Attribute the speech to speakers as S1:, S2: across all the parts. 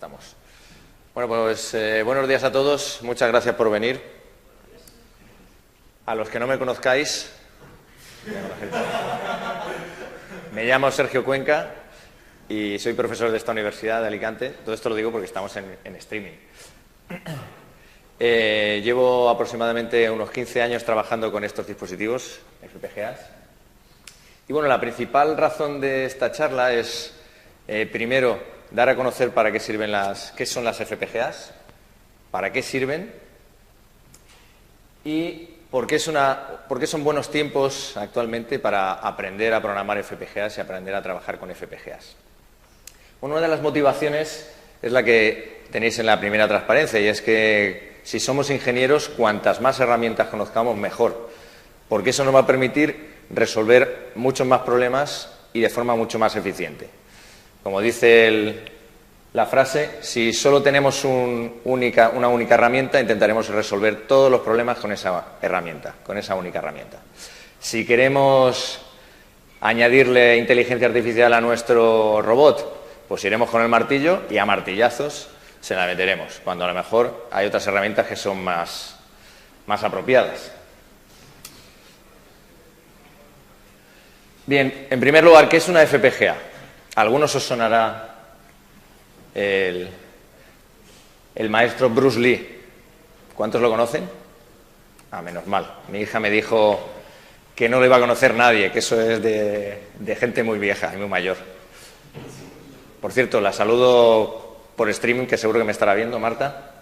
S1: estamos. Bueno, pues buenos días a todos. Muchas gracias por venir. A los que no me conozcáis, me llamo Sergio Cuenca y soy profesor de esta universidad de Alicante. Todo esto lo digo porque estamos en streaming. Llevo aproximadamente unos 15 años trabajando con estos dispositivos, FPGAs. Y bueno, la principal razón de esta charla es, primero, dar a conocer para qué sirven qué son las FPGAs, para qué sirven y por qué son buenos tiempos actualmente para aprender a programar FPGAs y aprender a trabajar con FPGAs. Bueno, una de las motivaciones es la que tenéis en la primera transparencia, y es que si somos ingenieros, cuantas más herramientas conozcamos, mejor, porque eso nos va a permitir resolver muchos más problemas y de forma mucho más eficiente. Como dice la frase, si solo tenemos una única herramienta, intentaremos resolver todos los problemas con esa herramienta, con esa única herramienta. Si queremos añadirle inteligencia artificial a nuestro robot, pues iremos con el martillo y a martillazos se la meteremos, cuando a lo mejor hay otras herramientas que son más apropiadas. Bien, en primer lugar, ¿qué es una FPGA? A algunos os sonará el maestro Bruce Lee. ¿Cuántos lo conocen? Ah, menos mal. Mi hija me dijo que no lo iba a conocer nadie, que eso es de gente muy vieja y muy mayor. Por cierto, la saludo por streaming, que seguro que me estará viendo, Marta.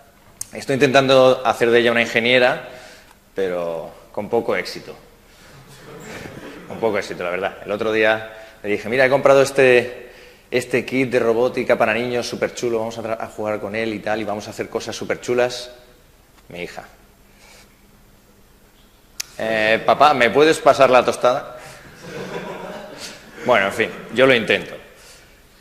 S1: Estoy intentando hacer de ella una ingeniera, pero con poco éxito. Con poco éxito, la verdad. El otro día le dije, mira, he comprado este kit de robótica para niños súper chulo, vamos a jugar con él y tal, y vamos a hacer cosas súper chulas. Mi hija. Papá, ¿me puedes pasar la tostada? Bueno, en fin, yo lo intento.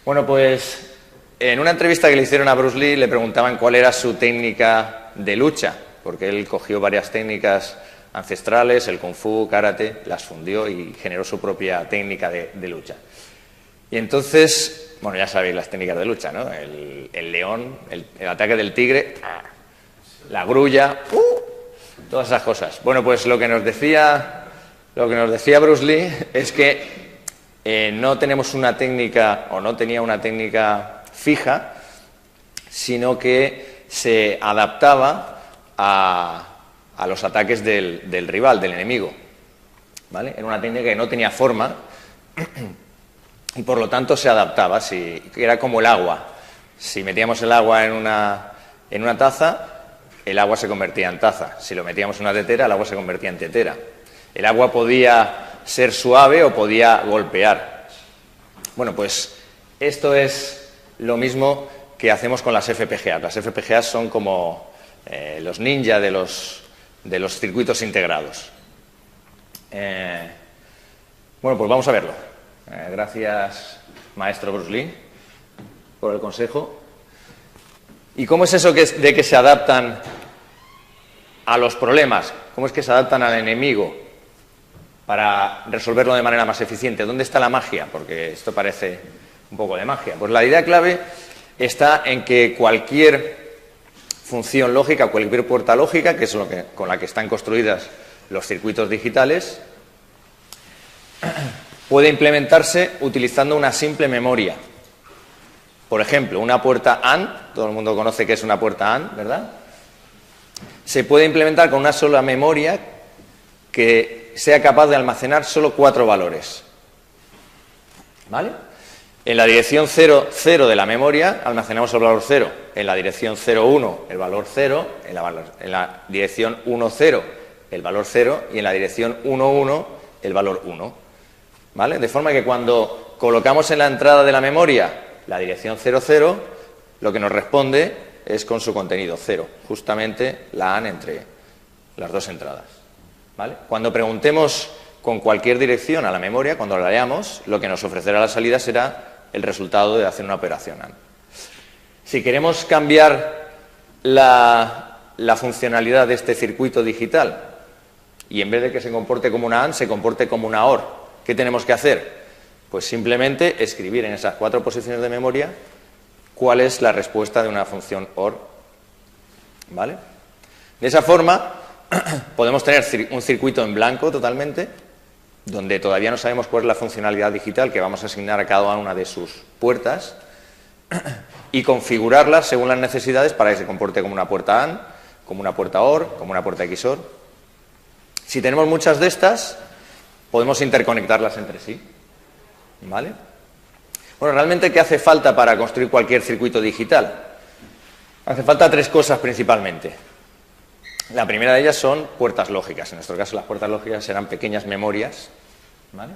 S1: Bueno, pues en una entrevista que le hicieron a Bruce Lee le preguntaban cuál era su técnica de lucha, porque él cogió varias técnicas ancestrales, el kung fu, karate, las fundió y generó su propia técnica de lucha. Y entonces, bueno, ya sabéis las técnicas de lucha, ¿no? El león, el ataque del tigre, la grulla, todas esas cosas. Bueno, pues lo que nos decía Bruce Lee es que no tenemos una técnica, o no tenía una técnica fija, sino que se adaptaba a los ataques del rival, del enemigo, ¿vale? Era una técnica que no tenía forma y por lo tanto se adaptaba, era como el agua. Si metíamos el agua en una taza, el agua se convertía en taza. Si lo metíamos en una tetera, el agua se convertía en tetera. El agua podía ser suave o podía golpear. Bueno, pues esto es lo mismo que hacemos con las FPGAs. Las FPGAs son como los ninja de los circuitos integrados. Bueno, pues vamos a verlo. Gracias, maestro Bruce Lee, por el consejo. ¿Y cómo es eso de que se adaptan a los problemas? ¿Cómo es que se adaptan al enemigo para resolverlo de manera más eficiente? ¿Dónde está la magia? Porque esto parece un poco de magia. Pues la idea clave está en que cualquier función lógica, cualquier puerta lógica, que es con la que están construidas los circuitos digitales, puede implementarse utilizando una simple memoria. Por ejemplo, una puerta AND, todo el mundo conoce qué es una puerta AND, ¿verdad? Se puede implementar con una sola memoria que sea capaz de almacenar solo 4 valores. ¿Vale? En la dirección 0, 0 de la memoria almacenamos el valor 0. En la dirección 0, 1 el valor 0. En la dirección 1, 0 el valor 0. Y en la dirección 1, 1 el valor 1. ¿Vale? De forma que cuando colocamos en la entrada de la memoria la dirección 0, 0, lo que nos responde es con su contenido 0. Justamente la AND entre las dos entradas. ¿Vale? Cuando preguntemos con cualquier dirección a la memoria, cuando la leamos, lo que nos ofrecerá la salida será el resultado de hacer una operación AND. Si queremos cambiar la funcionalidad de este circuito digital y en vez de que se comporte como una AND, se comporte como una OR, ¿qué tenemos que hacer? Pues simplemente escribir en esas 4 posiciones de memoria cuál es la respuesta de una función OR, ¿vale? De esa forma, podemos tener un circuito en blanco totalmente, donde todavía no sabemos cuál es la funcionalidad digital que vamos a asignar a cada una de sus puertas, y configurarlas según las necesidades para que se comporte como una puerta AND, como una puerta OR, como una puerta XOR. Si tenemos muchas de estas, podemos interconectarlas entre sí, ¿vale? Bueno, realmente, ¿qué hace falta para construir cualquier circuito digital? Hace falta tres cosas principalmente. La primera de ellas son puertas lógicas. En nuestro caso, las puertas lógicas serán pequeñas memorias, ¿vale?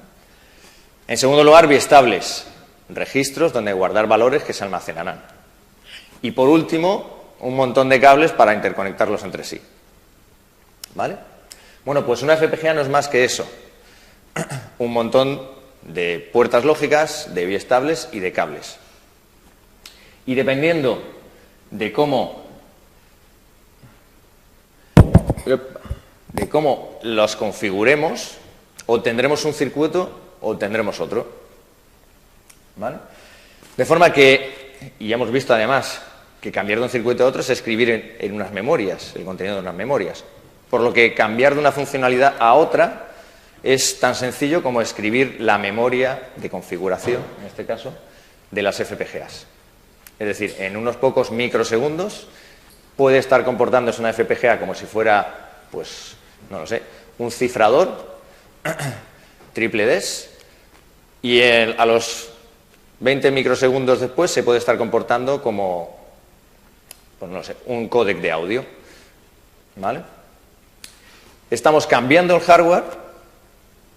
S1: En segundo lugar, biestables, registros donde guardar valores que se almacenarán. Y por último, un montón de cables para interconectarlos entre sí, ¿vale? Bueno, pues una FPGA no es más que eso. Un montón de puertas lógicas, de biestables y de cables. Y dependiendo de cómo los configuremos, obtendremos un circuito o obtendremos otro, ¿vale? De forma que, y ya hemos visto además, que cambiar de un circuito a otro es escribir en unas memorias, el contenido de unas memorias. Por lo que cambiar de una funcionalidad a otra es tan sencillo como escribir la memoria de configuración, en este caso, de las FPGAs. Es decir, en unos pocos microsegundos puede estar comportándose una FPGA como si fuera, pues, no lo sé, un cifrador triple DES, y a los 20 microsegundos después se puede estar comportando como, pues no sé, un códec de audio, ¿vale? Estamos cambiando el hardware,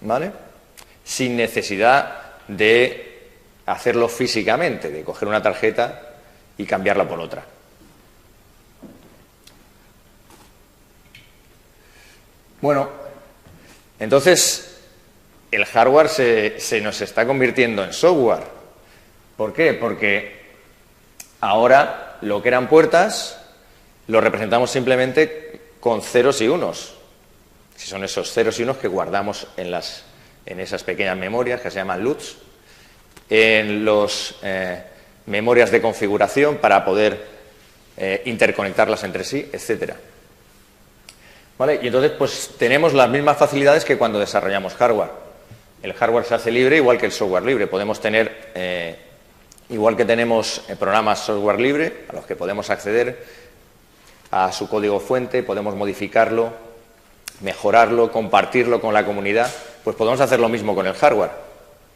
S1: ¿vale?, sin necesidad de hacerlo físicamente, de coger una tarjeta y cambiarla por otra. Bueno, entonces el hardware se nos está convirtiendo en software. ¿Por qué? Porque ahora lo que eran puertas lo representamos simplemente con ceros y unos. Si son esos ceros y unos que guardamos en esas pequeñas memorias que se llaman LUTs, en las memorias de configuración para poder interconectarlas entre sí, etcétera. ¿Vale? Y entonces, pues tenemos las mismas facilidades que cuando desarrollamos hardware. El hardware se hace libre igual que el software libre. Podemos tener, igual que tenemos programas software libre a los que podemos acceder a su código fuente, podemos modificarlo, mejorarlo, compartirlo con la comunidad, pues podemos hacer lo mismo con el hardware,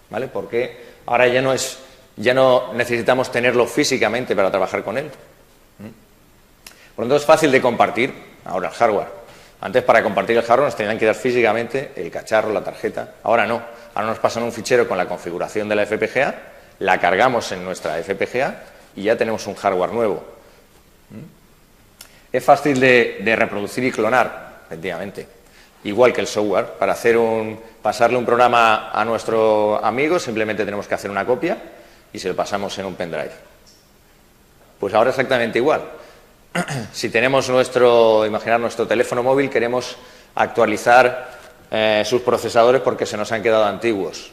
S1: ¿vale? Porque ahora ya no necesitamos tenerlo físicamente para trabajar con él. Por lo tanto, es fácil de compartir ahora el hardware. Antes, para compartir el hardware nos tenían que dar físicamente el cacharro, la tarjeta. Ahora no. Ahora nos pasan un fichero con la configuración de la FPGA, la cargamos en nuestra FPGA y ya tenemos un hardware nuevo. Es fácil de reproducir y clonar, efectivamente. Igual que el software. Para pasarle un programa a nuestro amigo, simplemente tenemos que hacer una copia y se lo pasamos en un pendrive. Pues ahora exactamente igual. Si tenemos imaginar nuestro teléfono móvil, queremos actualizar sus procesadores porque se nos han quedado antiguos.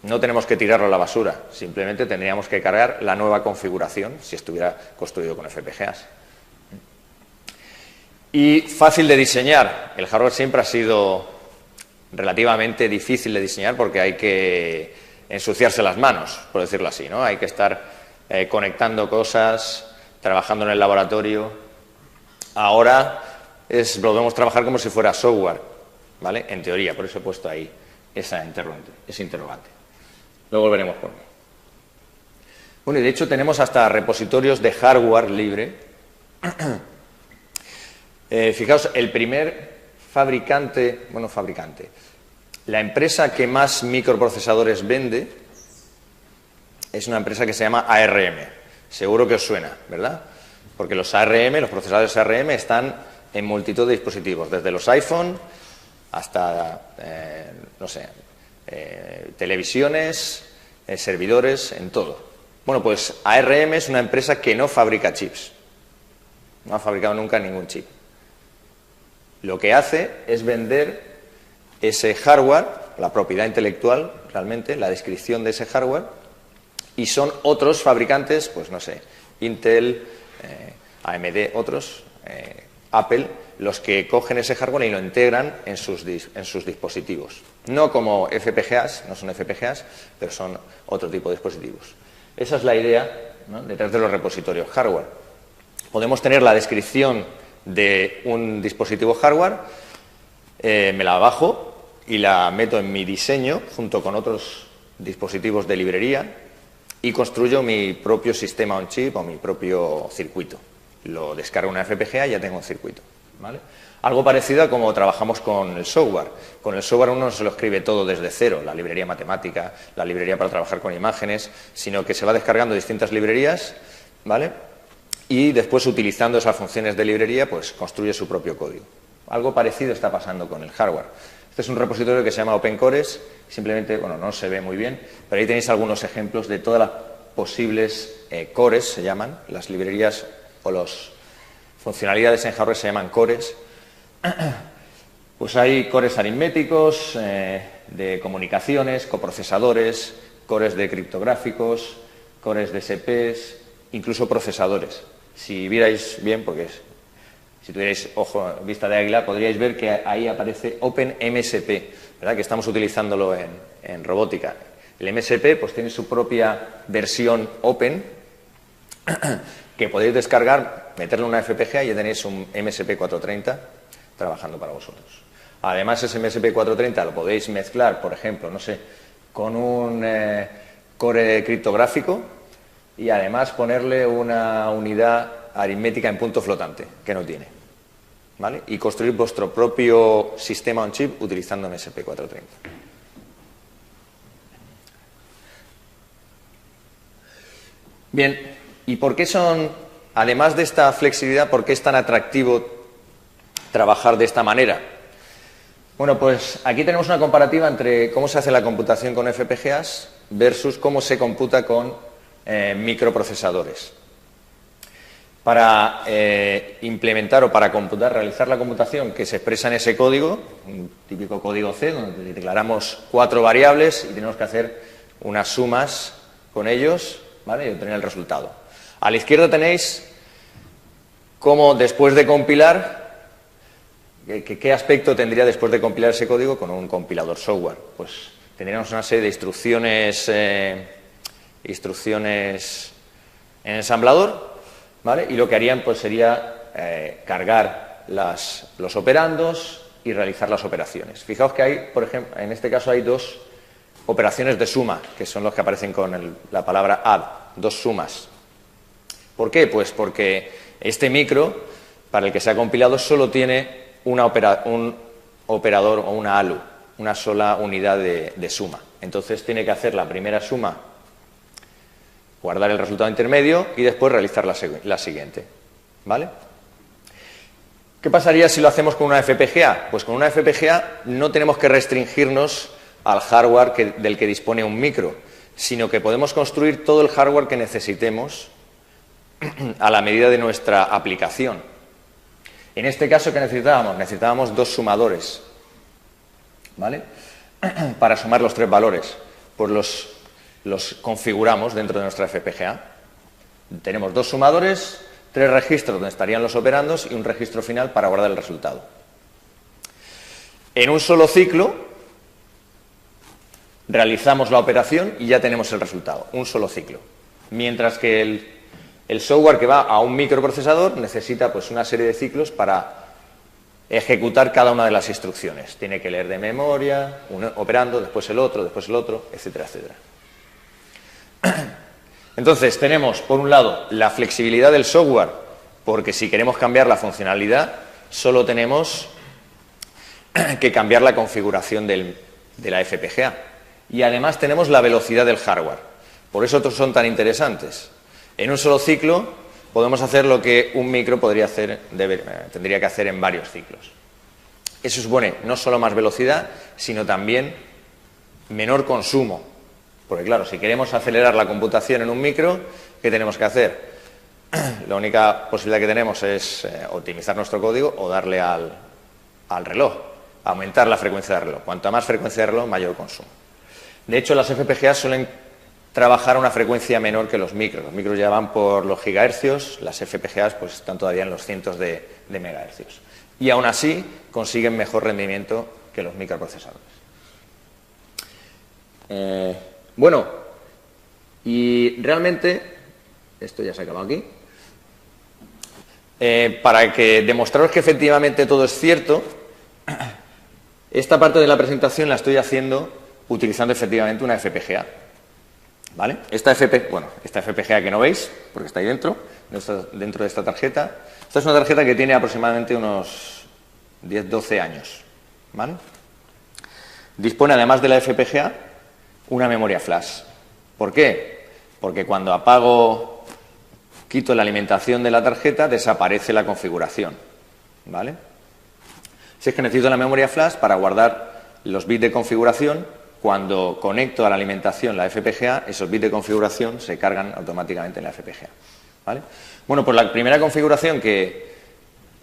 S1: No tenemos que tirarlo a la basura, simplemente tendríamos que cargar la nueva configuración si estuviera construido con FPGAs. Y fácil de diseñar. El hardware siempre ha sido relativamente difícil de diseñar porque hay que ensuciarse las manos, por decirlo así, ¿no? Hay que estar conectando cosas, trabajando en el laboratorio. Ahora lo debemos trabajar como si fuera software, ¿vale? En teoría, por eso he puesto ahí ese interrogante. Luego volveremos por mí. Bueno, y de hecho tenemos hasta repositorios de hardware libre. Fijaos, el primer fabricante, la empresa que más microprocesadores vende es una empresa que se llama ARM. Seguro que os suena, ¿verdad? Porque los procesadores ARM están en multitud de dispositivos, desde los iPhone hasta, televisiones, servidores, en todo. Bueno, pues ARM es una empresa que no fabrica chips. No ha fabricado nunca ningún chip. Lo que hace es vender ese hardware, la propiedad intelectual, realmente, la descripción de ese hardware, y son otros fabricantes, pues no sé, Intel, AMD, otros, Apple, los que cogen ese hardware y lo integran en sus dispositivos. No como FPGAs, no son FPGAs, pero son otro tipo de dispositivos. Esa es la idea, ¿no?, detrás de los repositorios hardware. Podemos tener la descripción de un dispositivo hardware, me la bajo y la meto en mi diseño junto con otros dispositivos de librería y construyo mi propio sistema on chip o mi propio circuito. Lo descargo en una FPGA y ya tengo un circuito, ¿vale? Algo parecido a como trabajamos con el software. Con el software uno no se lo escribe todo desde cero, la librería matemática, la librería para trabajar con imágenes, sino que se va descargando distintas librerías, ¿vale? Y después, utilizando esas funciones de librería, pues construye su propio código. Algo parecido está pasando con el hardware. Este es un repositorio que se llama OpenCores, simplemente, bueno, no se ve muy bien, pero ahí tenéis algunos ejemplos de todas las posibles cores, se llaman, las librerías o las funcionalidades en hardware se llaman cores. Pues hay cores aritméticos, de comunicaciones, coprocesadores, cores de criptográficos, cores de SPs, incluso procesadores. Si vierais bien, porque si tuvierais vista de águila, podríais ver que ahí aparece OpenMSP, ¿verdad?, que estamos utilizándolo en robótica. El MSP pues tiene su propia versión Open que podéis descargar, meterlo en una FPGA y ya tenéis un MSP430 trabajando para vosotros. Además, ese MSP430 lo podéis mezclar, por ejemplo, no sé, con un core criptográfico y además ponerle una unidad aritmética en punto flotante, que no tiene, ¿vale? Y construir vuestro propio sistema on chip utilizando MSP430. Bien, ¿y por qué además de esta flexibilidad, por qué es tan atractivo trabajar de esta manera? Bueno, pues aquí tenemos una comparativa entre cómo se hace la computación con FPGAs versus cómo se computa con microprocesadores. Para implementar o para realizar la computación que se expresa en ese código, un típico código C, donde declaramos 4 variables y tenemos que hacer unas sumas con ellos, ¿vale?, y obtener el resultado. A la izquierda tenéis cómo, después de compilar, ¿qué aspecto tendría después de compilar ese código con un compilador software? Pues tendríamos una serie de instrucciones en ensamblador, ¿vale? Y lo que harían pues sería cargar los operandos y realizar las operaciones. Fijaos que hay, por ejemplo, en este caso hay 2 operaciones de suma, que son los que aparecen con la palabra add, 2 sumas. ¿Por qué? Pues porque este micro, para el que se ha compilado, solo tiene un operador o una ALU, una sola unidad de suma. Entonces tiene que hacer la primera suma, guardar el resultado intermedio y después realizar la siguiente, ¿vale? ¿Qué pasaría si lo hacemos con una FPGA? Pues con una FPGA no tenemos que restringirnos al hardware del que dispone un micro, sino que podemos construir todo el hardware que necesitemos a la medida de nuestra aplicación. En este caso, ¿qué necesitábamos? Necesitábamos 2 sumadores, ¿vale?, para sumar los 3 valores. Pues los configuramos dentro de nuestra FPGA. Tenemos 2 sumadores, 3 registros donde estarían los operandos y un registro final para guardar el resultado. En un solo ciclo realizamos la operación y ya tenemos el resultado, un solo ciclo. Mientras que el software que va a un microprocesador necesita pues una serie de ciclos para ejecutar cada una de las instrucciones. Tiene que leer de memoria, un operando, después el otro, etcétera, etcétera. Entonces tenemos, por un lado, la flexibilidad del software, porque si queremos cambiar la funcionalidad, solo tenemos que cambiar la configuración de la FPGA. Y además tenemos la velocidad del hardware. Por eso otros son tan interesantes. En un solo ciclo podemos hacer lo que un micro tendría que hacer en varios ciclos. Eso supone no solo más velocidad, sino también menor consumo. Porque claro, si queremos acelerar la computación en un micro, ¿qué tenemos que hacer? La única posibilidad que tenemos es optimizar nuestro código o darle al reloj, aumentar la frecuencia de reloj. Cuanta más frecuencia de reloj, mayor consumo. De hecho, las FPGAs suelen trabajar a una frecuencia menor que los micros. Los micros ya van por los gigahercios, las FPGAs pues están todavía en los cientos de megahercios. Y aún así consiguen mejor rendimiento que los microprocesadores. Bueno, y realmente, esto ya se ha acabado aquí, para que demostraros que efectivamente todo es cierto, esta parte de la presentación la estoy haciendo utilizando efectivamente una FPGA. ¿Vale? Esta FPGA que no veis, porque está ahí dentro de esta tarjeta. Esta es una tarjeta que tiene aproximadamente unos 10-12 años. ¿Vale? Dispone, además de la FPGA, una memoria flash. ¿Por qué? Porque cuando quito la alimentación de la tarjeta, desaparece la configuración. ¿Vale? Si es que necesito la memoria flash para guardar los bits de configuración. Cuando conecto a la alimentación la FPGA, esos bits de configuración se cargan automáticamente en la FPGA. ¿Vale? Bueno, pues la primera configuración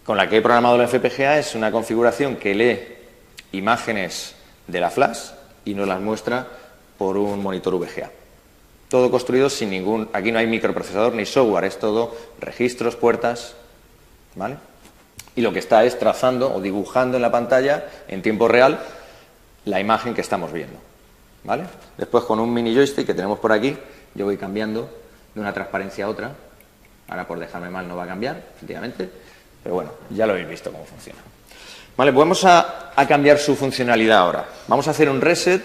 S1: con la que he programado la FPGA es una configuración que lee imágenes de la flash y nos las muestra por un monitor VGA. Todo construido sin aquí no hay microprocesador ni software, es todo registros, puertas. ¿Vale? Y lo que está es trazando o dibujando en la pantalla en tiempo real la imagen que estamos viendo. ¿Vale? Después, con un mini joystick que tenemos por aquí, yo voy cambiando de una transparencia a otra. Ahora, por dejarme mal, no va a cambiar, efectivamente. Pero bueno, ya lo habéis visto cómo funciona. Vale, pues vamos a cambiar su funcionalidad ahora. Vamos a hacer un reset.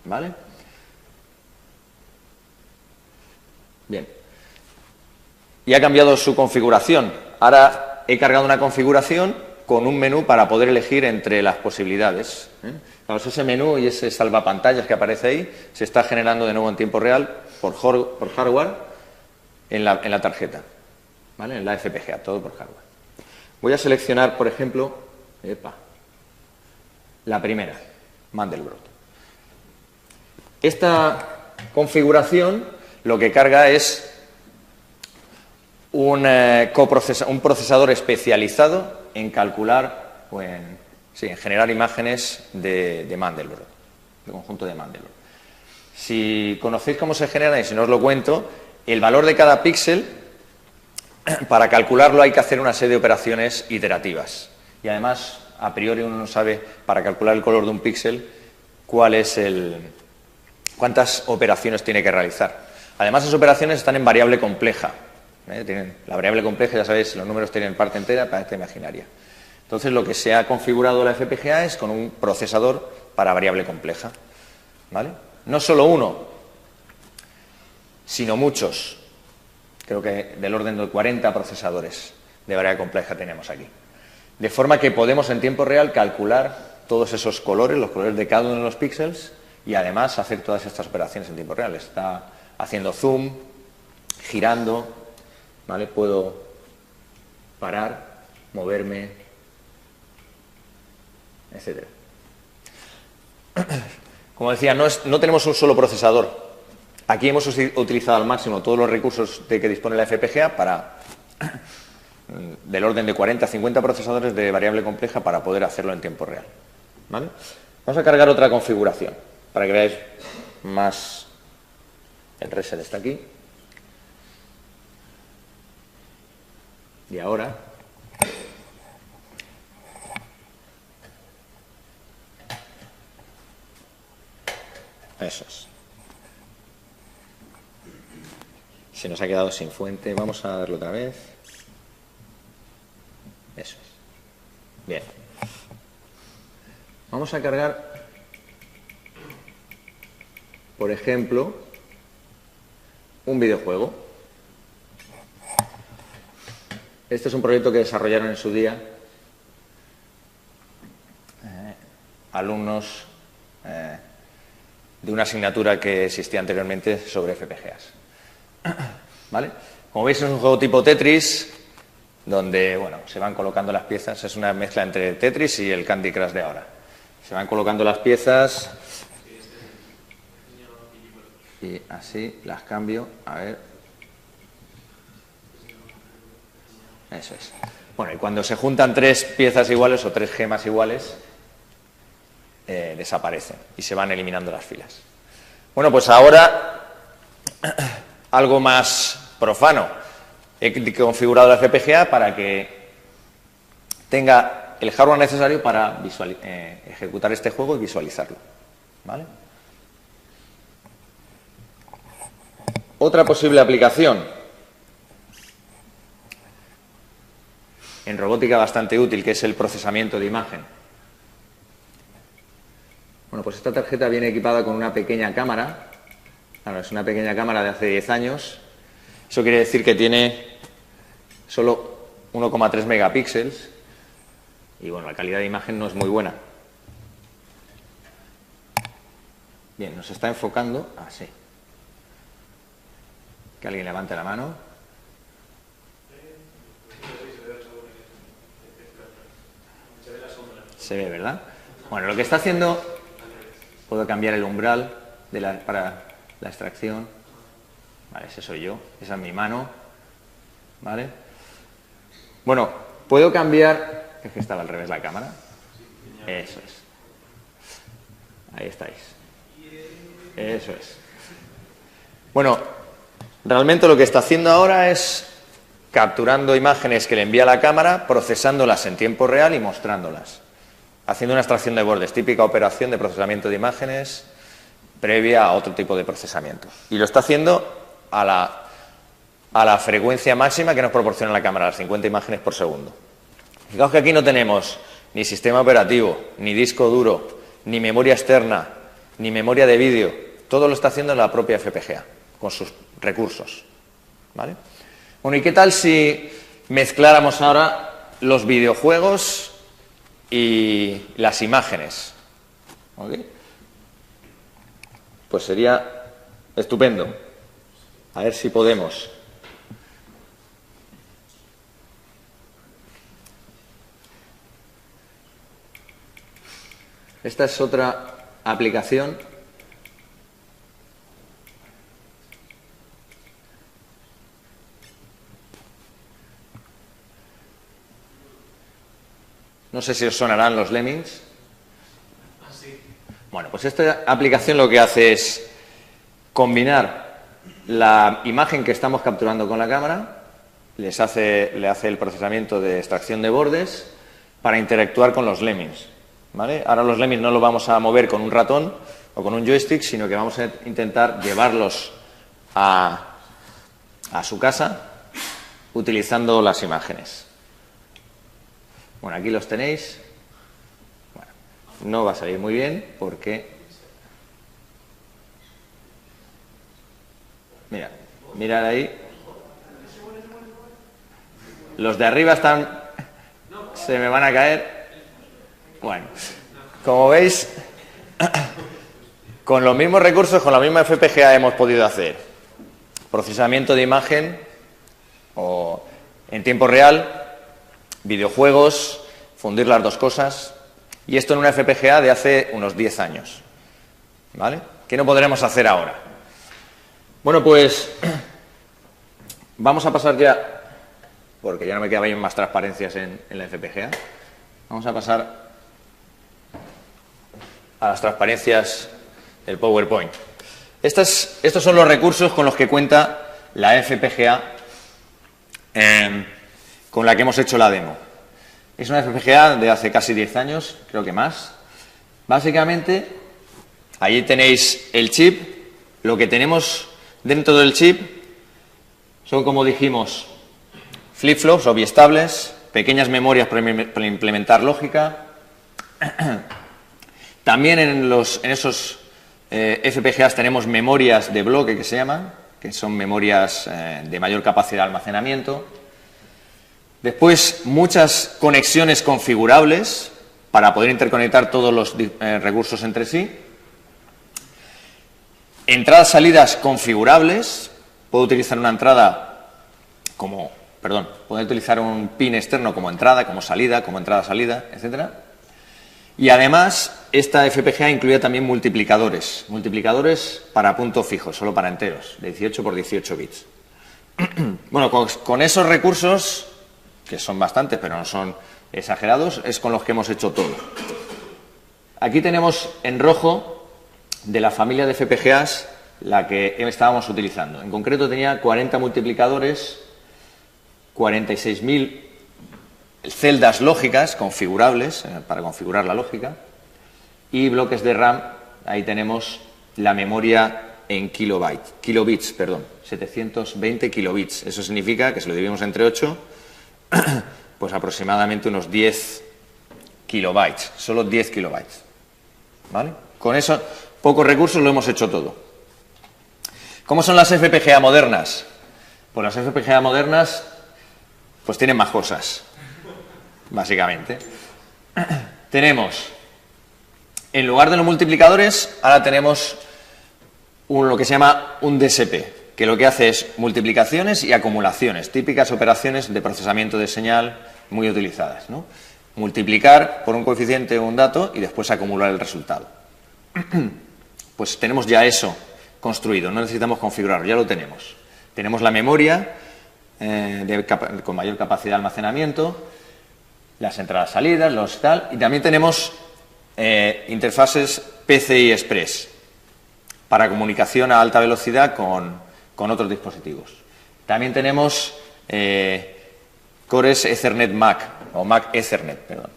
S1: ¿Vale? Bien. Y ha cambiado su configuración. Ahora he cargado una configuración con un menú para poder elegir entre las posibilidades. Claro, ese menú y ese salvapantallas que aparece ahí se está generando de nuevo en tiempo real por hardware en la tarjeta, ¿vale? En la FPGA, todo por hardware. Voy a seleccionar, por ejemplo, la primera, Mandelbrot. Esta configuración lo que carga es un procesador especializado en calcular o en generar imágenes de Mandelbrot, de conjunto de Mandelbrot. Si conocéis cómo se genera, y si no os lo cuento, el valor de cada píxel, para calcularlo hay que hacer una serie de operaciones iterativas. Y además, a priori uno no sabe, para calcular el color de un píxel, cuántas operaciones tiene que realizar. Además, esas operaciones están en variable compleja. La variable compleja, ya sabéis, los números tienen parte entera, parte imaginaria. Entonces, lo que se ha configurado la FPGA es con un procesador para variable compleja. ¿Vale? No solo uno, sino muchos. Creo que del orden de 40 procesadores de variable compleja tenemos aquí. De forma que podemos en tiempo real calcular todos esos colores, los colores de cada uno de los píxeles, y además hacer todas estas operaciones en tiempo real. Está haciendo zoom, girando, ¿vale? Puedo parar, moverme, etcétera. Como decía, no tenemos un solo procesador. Aquí hemos utilizado al máximo todos los recursos de que dispone la FPGA para del orden de 40 a 50 procesadores de variable compleja para poder hacerlo en tiempo real. ¿Vale? Vamos a cargar otra configuración para que veáis más. El reset está aquí. Y ahora eso es. Se nos ha quedado sin fuente. Vamos a darlo otra vez. Eso es. Bien. Vamos a cargar, por ejemplo, un videojuego. Este es un proyecto que desarrollaron en su día alumnos de una asignatura que existía anteriormente sobre FPGAs. ¿Vale? Como veis, es un juego tipo Tetris, donde se van colocando las piezas. Es una mezcla entre Tetris y el Candy Crush de ahora. Se van colocando las piezas y así las cambio. A ver. Eso es. Bueno, y cuando se juntan tres piezas iguales o tres gemas iguales, desaparecen y se van eliminando las filas. Bueno, pues ahora algo más profano. He configurado la FPGA para que tenga el hardware necesario para ejecutar este juego y visualizarlo. ¿Vale? Otra posible aplicación en robótica bastante útil, que es el procesamiento de imagen. Bueno, pues esta tarjeta viene equipada con una pequeña cámara. Claro, es una pequeña cámara de hace 10 años. Eso quiere decir que tiene solo 1,3 megapíxeles y bueno, la calidad de imagen no es muy buena. Bien, nos está enfocando así. Que alguien levante la mano. Se ve, ¿verdad? Bueno, lo que está haciendo, puedo cambiar el umbral para la extracción. Vale, ese soy yo, esa es mi mano. ¿Vale? Bueno, puedo cambiar, es que estaba al revés la cámara. Eso es. Ahí estáis. Eso es. Bueno, realmente lo que está haciendo ahora es capturando imágenes que le envía la cámara, procesándolas en tiempo real y mostrándolas. Haciendo una extracción de bordes, típica operación de procesamiento de imágenes previa a otro tipo de procesamiento. Y lo está haciendo a la frecuencia máxima que nos proporciona la cámara, las 50 imágenes por segundo. Fijaos que aquí no tenemos ni sistema operativo, ni disco duro, ni memoria externa, ni memoria de vídeo. Todo lo está haciendo la propia FPGA, con sus recursos. ¿Vale? Bueno, ¿y qué tal si mezcláramos ahora los videojuegos y las imágenes? ¿Ok? Pues sería estupendo. A ver si podemos. Esta es otra aplicación. No sé si os sonarán los Lemmings. Bueno, pues esta aplicación lo que hace es combinar la imagen que estamos capturando con la cámara, le hace el procesamiento de extracción de bordes para interactuar con los Lemmings. ¿Vale? Ahora los Lemmings no los vamos a mover con un ratón o con un joystick, sino que vamos a intentar llevarlos a su casa utilizando las imágenes. Bueno, aquí los tenéis. Bueno, no va a salir muy bien porque... Mirad ahí. Los de arriba están... Se me van a caer. Bueno, como veis, con los mismos recursos, con la misma FPGA hemos podido hacer procesamiento de imagen o en tiempo real, videojuegos, fundir las dos cosas, y esto en una FPGA de hace unos 10 años. ¿Vale? ¿Qué no podremos hacer ahora? Bueno, pues vamos a pasar ya, porque ya no me quedan más transparencias en la FPGA, vamos a pasar a las transparencias del PowerPoint. Estos son los recursos con los que cuenta la FPGA con la que hemos hecho la demo. Es una FPGA de hace casi 10 años, creo que más. Básicamente, allí tenéis el chip. Lo que tenemos dentro del chip son, como dijimos, flip-flops o biestables, pequeñas memorias para implementar lógica. También en esos FPGAs tenemos memorias de bloque que se llaman, que son memorias de mayor capacidad de almacenamiento. Después, muchas conexiones configurables para poder interconectar todos los recursos entre sí. Entradas, salidas configurables. Puedo utilizar una entrada puedo utilizar un pin externo como entrada, como salida, como entrada-salida, etcétera. Y además, esta FPGA incluye también multiplicadores. Multiplicadores para punto fijo, solo para enteros, de 18 por 18 bits. Bueno, con esos recursos, que son bastantes, pero no son exagerados, es con los que hemos hecho todo. Aquí tenemos en rojo de la familia de FPGAs la que estábamos utilizando. En concreto tenía 40 multiplicadores, 46.000 celdas lógicas configurables para configurar la lógica y bloques de RAM. Ahí tenemos la memoria en kilobits, 720 kilobits. Eso significa que si lo dividimos entre 8, pues aproximadamente unos 10 kilobytes, solo 10 kilobytes. ¿Vale? Con eso, pocos recursos lo hemos hecho todo. ¿Cómo son las FPGA modernas? Pues las FPGA modernas pues tienen más cosas, básicamente. Tenemos, en lugar de los multiplicadores, ahora tenemos lo que se llama un DSP, que lo que hace es multiplicaciones y acumulaciones, típicas operaciones de procesamiento de señal muy utilizadas, ¿no? Multiplicar por un coeficiente un dato y después acumular el resultado. Pues tenemos ya eso construido, no necesitamos configurarlo, ya lo tenemos. Tenemos la memoria con mayor capacidad de almacenamiento, las entradas-salidas, los tal, y también tenemos interfaces PCI Express para comunicación a alta velocidad con otros dispositivos. También tenemos cores Ethernet MAC, o MAC Ethernet, perdón,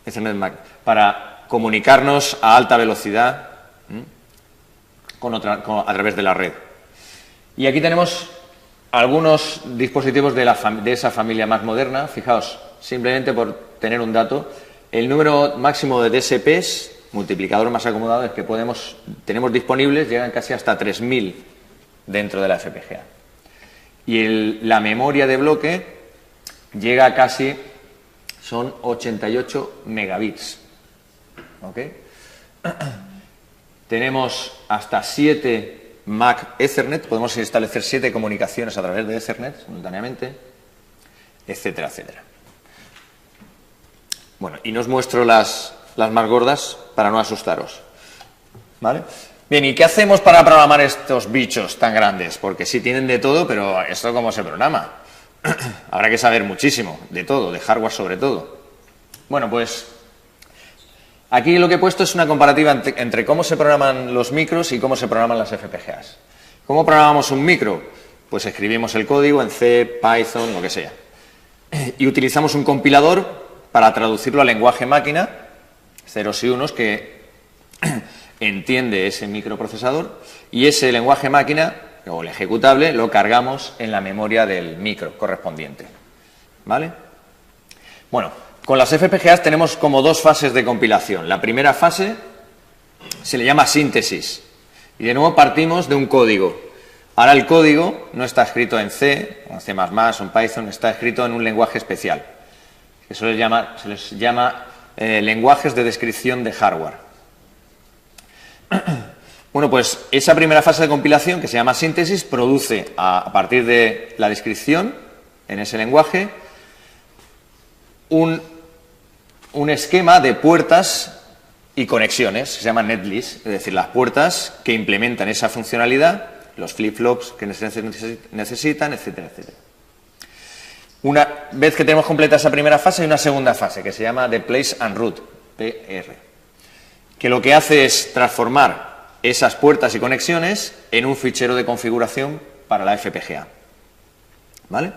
S1: Ethernet MAC, para comunicarnos a alta velocidad a través de la red. Y aquí tenemos algunos dispositivos de esa familia más moderna. Fijaos, simplemente por tener un dato, el número máximo de DSPs, multiplicadores más acomodados, que tenemos disponibles, llegan casi hasta 3.000 dentro de la FPGA. Y la memoria de bloque llega a casi, son 88 megabits. ¿Ok? Tenemos hasta 7 MAC Ethernet, podemos establecer 7 comunicaciones a través de Ethernet simultáneamente, etcétera, etcétera. Bueno, y no os muestro las más gordas para no asustaros. ¿Vale? Bien, ¿y qué hacemos para programar estos bichos tan grandes? Porque sí tienen de todo, pero ¿esto cómo se programa? Habrá que saber muchísimo, de todo, de hardware sobre todo. Bueno, pues aquí lo que he puesto es una comparativa entre cómo se programan los micros y cómo se programan las FPGAs. ¿Cómo programamos un micro? Pues escribimos el código en C, Python, lo que sea. Y utilizamos un compilador para traducirlo al lenguaje máquina, ceros y unos, que entiende ese microprocesador, y ese lenguaje máquina, o el ejecutable, lo cargamos en la memoria del micro correspondiente. ¿Vale? Bueno, con las FPGAs tenemos como dos fases de compilación. La primera fase se le llama síntesis, y de nuevo partimos de un código. Ahora el código no está escrito en C, o en C++, o en Python, está escrito en un lenguaje especial. Eso se les llama lenguajes de descripción de hardware. Bueno, pues esa primera fase de compilación, que se llama síntesis, produce a partir de la descripción en ese lenguaje un esquema de puertas y conexiones, se llama netlist, es decir, las puertas que implementan esa funcionalidad, los flip-flops que necesitan, etcétera, etcétera. Una vez que tenemos completa esa primera fase, hay una segunda fase que se llama de Place and Route, PR, que lo que hace es transformar esas puertas y conexiones en un fichero de configuración para la FPGA. ¿Vale?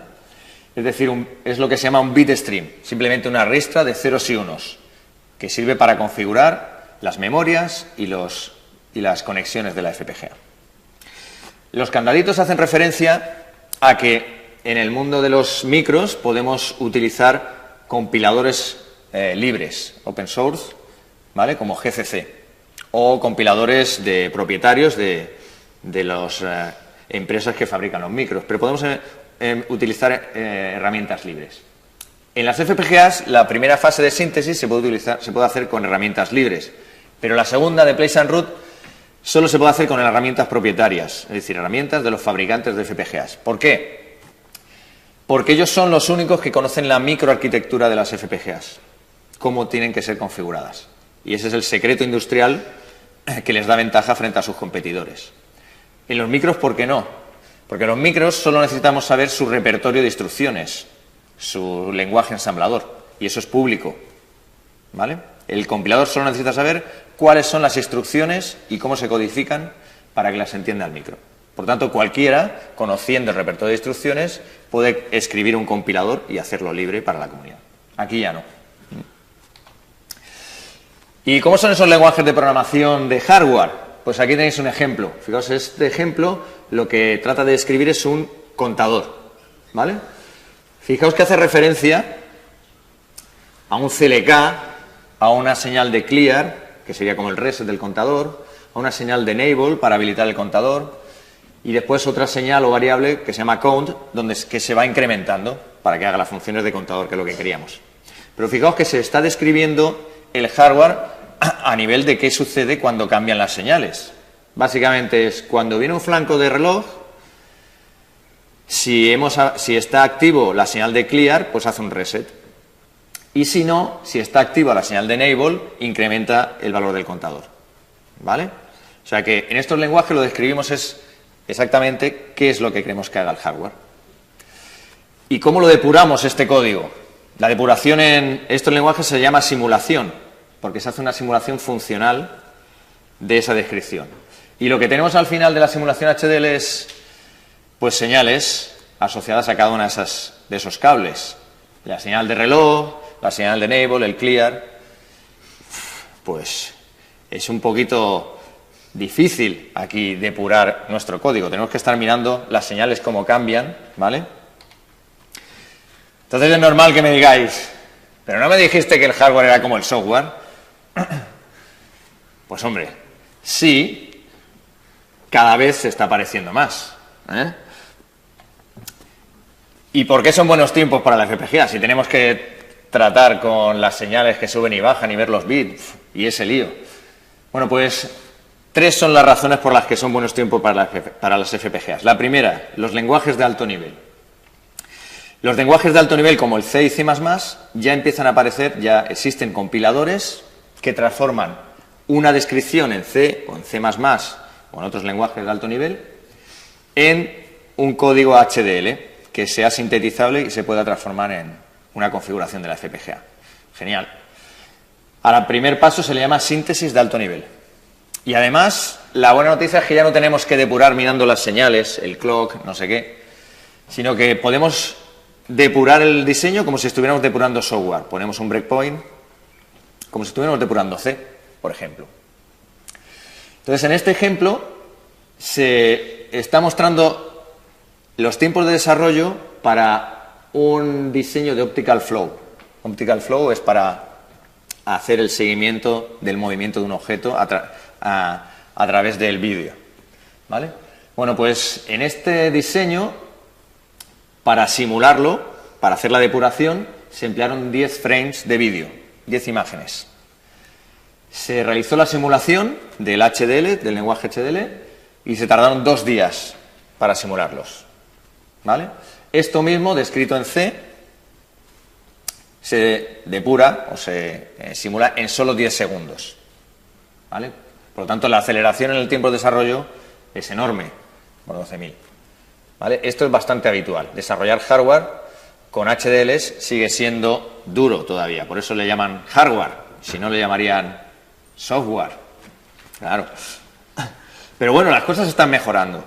S1: Es decir, es lo que se llama un bitstream, simplemente una ristra de ceros y unos, que sirve para configurar las memorias y las conexiones de la FPGA. Los candaditos hacen referencia a que en el mundo de los micros podemos utilizar compiladores libres, open source, ¿vale? Como GCC, o compiladores propietarios de las empresas que fabrican los micros, pero podemos utilizar herramientas libres. En las FPGAs, la primera fase de síntesis se puede hacer con herramientas libres, pero la segunda, de Place and Route, solo se puede hacer con herramientas propietarias, es decir, herramientas de los fabricantes de FPGAs. ¿Por qué? Porque ellos son los únicos que conocen la microarquitectura de las FPGAs, cómo tienen que ser configuradas. Y ese es el secreto industrial que les da ventaja frente a sus competidores. En los micros, ¿por qué no? Porque en los micros solo necesitamos saber su repertorio de instrucciones, su lenguaje ensamblador, y eso es público. ¿Vale? El compilador solo necesita saber cuáles son las instrucciones y cómo se codifican para que las entienda el micro. Por tanto, cualquiera, conociendo el repertorio de instrucciones, puede escribir un compilador y hacerlo libre para la comunidad. Aquí ya no. ¿Y cómo son esos lenguajes de programación de hardware? Pues aquí tenéis un ejemplo. Fijaos, este ejemplo lo que trata de describir es un contador, ¿vale? Fijaos que hace referencia a un CLK, a una señal de clear, que sería como el reset del contador, a una señal de enable para habilitar el contador, y después otra señal o variable que se llama count, que se va incrementando para que haga las funciones de contador, que es lo que queríamos. Pero fijaos que se está describiendo el hardware a nivel de qué sucede cuando cambian las señales. Básicamente es cuando viene un flanco de reloj, si está activo la señal de clear, pues hace un reset. Y si no, si está activa la señal de enable, incrementa el valor del contador. ¿Vale? O sea que en estos lenguajes lo describimos es exactamente qué es lo que queremos que haga el hardware. ¿Y cómo lo depuramos este código? La depuración en estos lenguajes se llama simulación, porque se hace una simulación funcional de esa descripción. Y lo que tenemos al final de la simulación HDL es pues señales asociadas a cada una de esos cables. La señal de reloj, la señal de enable, el clear. Pues es un poquito difícil aquí depurar nuestro código. Tenemos que estar mirando las señales cómo cambian, ¿vale? Entonces es normal que me digáis, pero ¿no me dijiste que el hardware era como el software? Pues hombre, sí, cada vez se está pareciendo más, ¿eh? ¿Y por qué son buenos tiempos para la FPGA? Si tenemos que tratar con las señales que suben y bajan y ver los bits y ese lío. Bueno, pues 3 son las razones por las que son buenos tiempos para las FPGAs. La primera, los lenguajes de alto nivel. Los lenguajes de alto nivel como el C y C++ ya empiezan a aparecer, ya existen compiladores que transforman una descripción en C o en C++ o en otros lenguajes de alto nivel en un código HDL que sea sintetizable y se pueda transformar en una configuración de la FPGA. Genial. Al primer paso se le llama síntesis de alto nivel. Y además, la buena noticia es que ya no tenemos que depurar mirando las señales, el clock, no sé qué, sino que podemos depurar el diseño como si estuviéramos depurando software. Ponemos un breakpoint, como si estuviéramos depurando C, por ejemplo. Entonces, en este ejemplo se está mostrando los tiempos de desarrollo para un diseño de Optical Flow. Optical Flow es para hacer el seguimiento del movimiento de un objeto a través del vídeo, ¿vale? Bueno, pues en este diseño, para simularlo, para hacer la depuración, se emplearon 10 frames de vídeo, 10 imágenes. Se realizó la simulación del HDL, del lenguaje HDL, y se tardaron 2 días para simularlos, ¿vale? Esto mismo, descrito en C, se depura o se simula en solo 10 segundos, ¿vale? Por lo tanto, la aceleración en el tiempo de desarrollo es enorme, por 12.000. ¿Vale? Esto es bastante habitual. Desarrollar hardware con HDLs sigue siendo duro todavía, por eso le llaman hardware, si no le llamarían software. Claro. Pero bueno, las cosas están mejorando.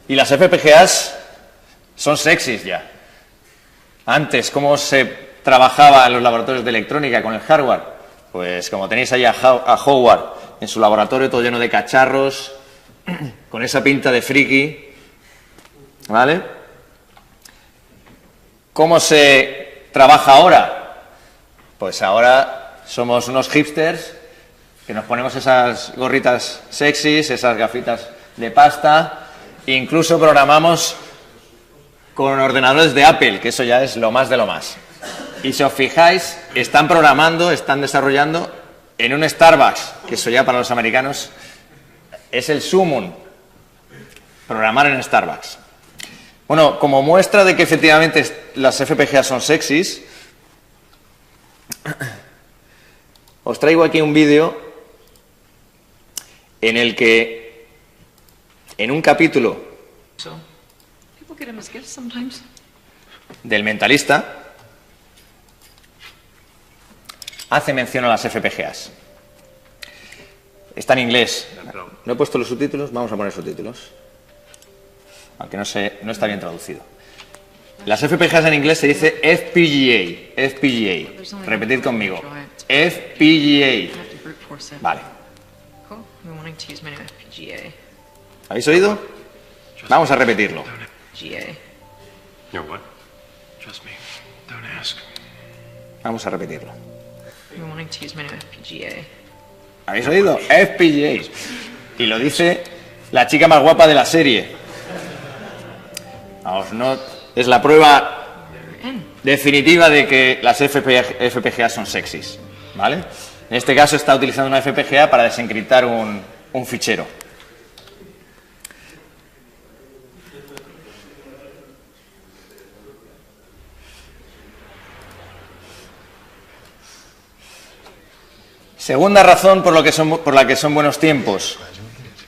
S1: Y las FPGAs son sexys ya. Antes, ¿cómo se trabajaba en los laboratorios de electrónica con el hardware? Pues como tenéis ahí a Howard en su laboratorio todo lleno de cacharros, con esa pinta de friki, ¿vale? ¿Cómo se trabaja ahora? Pues ahora somos unos hipsters que nos ponemos esas gorritas sexys, esas gafitas de pasta, e incluso programamos con ordenadores de Apple, que eso ya es lo más de lo más. Y si os fijáis, están programando, están desarrollando en un Starbucks, que eso ya para los americanos es el sumum, programar en Starbucks. Bueno, como muestra de que efectivamente las FPGA son sexys, os traigo aquí un vídeo en el que, en un capítulo del Mentalista, hace mención a las FPGAs. Está en inglés. ¿No he puesto los subtítulos? Vamos a poner subtítulos. Aunque no está bien traducido. Las FPGAs en inglés se dice FPGA. FPGA. Repetid conmigo. FPGA. Vale. ¿Habéis oído? Vamos a repetirlo. Vamos a repetirlo. ¿Habéis oído? FPGA. Y lo dice la chica más guapa de la serie. Vamos, no, es la prueba definitiva de que las FPGA son sexys, ¿vale? En este caso está utilizando una FPGA para desencriptar un fichero. Segunda razón por la que son buenos tiempos.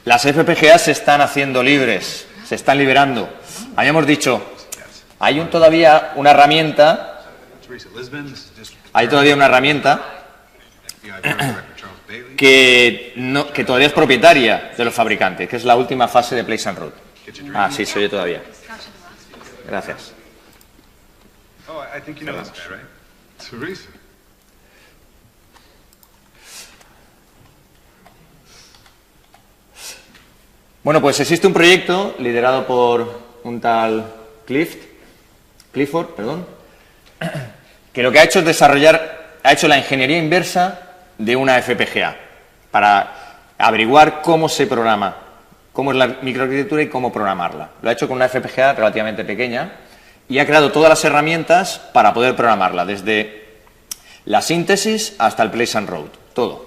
S1: Las FPGA se están haciendo libres, se están liberando. Habíamos dicho, hay todavía una herramienta que todavía es propietaria de los fabricantes, que es la última fase de Place and Route. Ah, sí, se oye todavía. Gracias. Bueno, pues existe un proyecto liderado por un tal Clifford, que lo que ha hecho es ha hecho la ingeniería inversa de una FPGA para averiguar cómo se programa, cómo es la microarquitectura y cómo programarla. Lo ha hecho con una FPGA relativamente pequeña y ha creado todas las herramientas para poder programarla, desde la síntesis hasta el place and route, todo.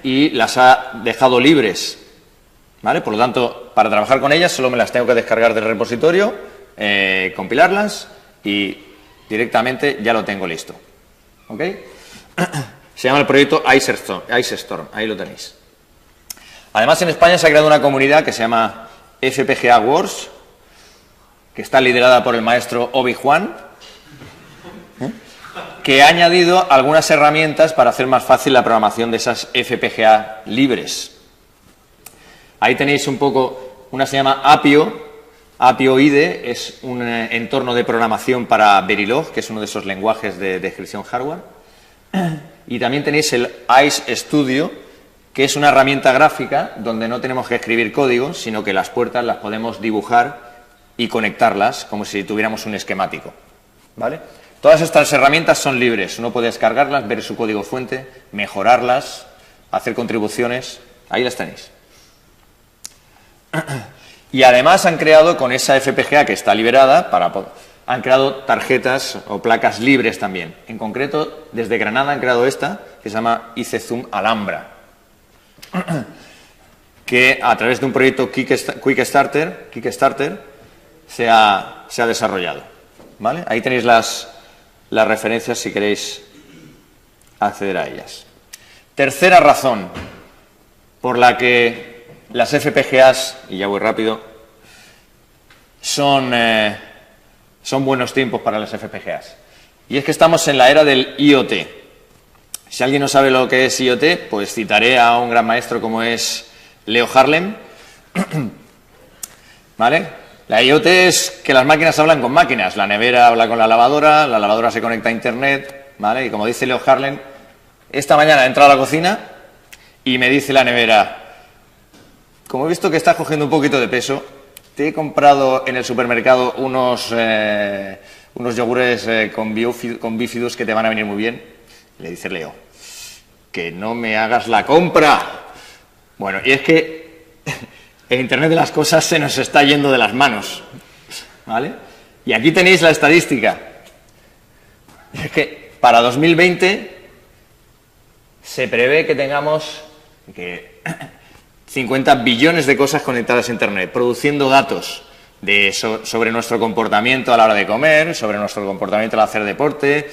S1: Y las ha dejado libres. ¿Vale? Por lo tanto, para trabajar con ellas solo me las tengo que descargar del repositorio, compilarlas y directamente ya lo tengo listo. ¿Ok? Se llama el proyecto Icestorm, ahí lo tenéis. Además, en España se ha creado una comunidad que se llama FPGA Wars, que está liderada por el maestro Obi Juan, que ha añadido algunas herramientas para hacer más fácil la programación de esas FPGA libres. Ahí tenéis un poco, una se llama Apio, Apio IDE, es un entorno de programación para Verilog, que es uno de esos lenguajes de descripción hardware. Y también tenéis el Ice Studio, que es una herramienta gráfica donde no tenemos que escribir código, sino que las puertas las podemos dibujar y conectarlas como si tuviéramos un esquemático. ¿Vale? Todas estas herramientas son libres, uno puede descargarlas, ver su código fuente, mejorarlas, hacer contribuciones, ahí las tenéis. Y además han creado, con esa FPGA que está liberada, han creado tarjetas o placas libres también. En concreto, desde Granada han creado esta, que se llama ICZoom Alhambra, que a través de un proyecto Quickstarter se ha desarrollado. ¿Vale? Ahí tenéis las referencias si queréis acceder a ellas. Tercera razón por la que las FPGAs, y ya voy rápido, son buenos tiempos para las FPGAs. Y es que estamos en la era del IoT. Si alguien no sabe lo que es IoT, pues citaré a un gran maestro como es Leo Harlem. ¿Vale? La IoT es que las máquinas hablan con máquinas. La nevera habla con la lavadora se conecta a Internet, ¿vale? Y como dice Leo Harlem, esta mañana he entrado a la cocina y me dice la nevera: como he visto que estás cogiendo un poquito de peso, te he comprado en el supermercado unos yogures con bífidus que te van a venir muy bien. Le dice Leo: que no me hagas la compra. Bueno, y es que el Internet de las cosas se nos está yendo de las manos, ¿vale? Y aquí tenéis la estadística. Es que para 2020 se prevé que tengamos 50 billones de cosas conectadas a Internet, produciendo datos sobre nuestro comportamiento a la hora de comer, sobre nuestro comportamiento al hacer deporte,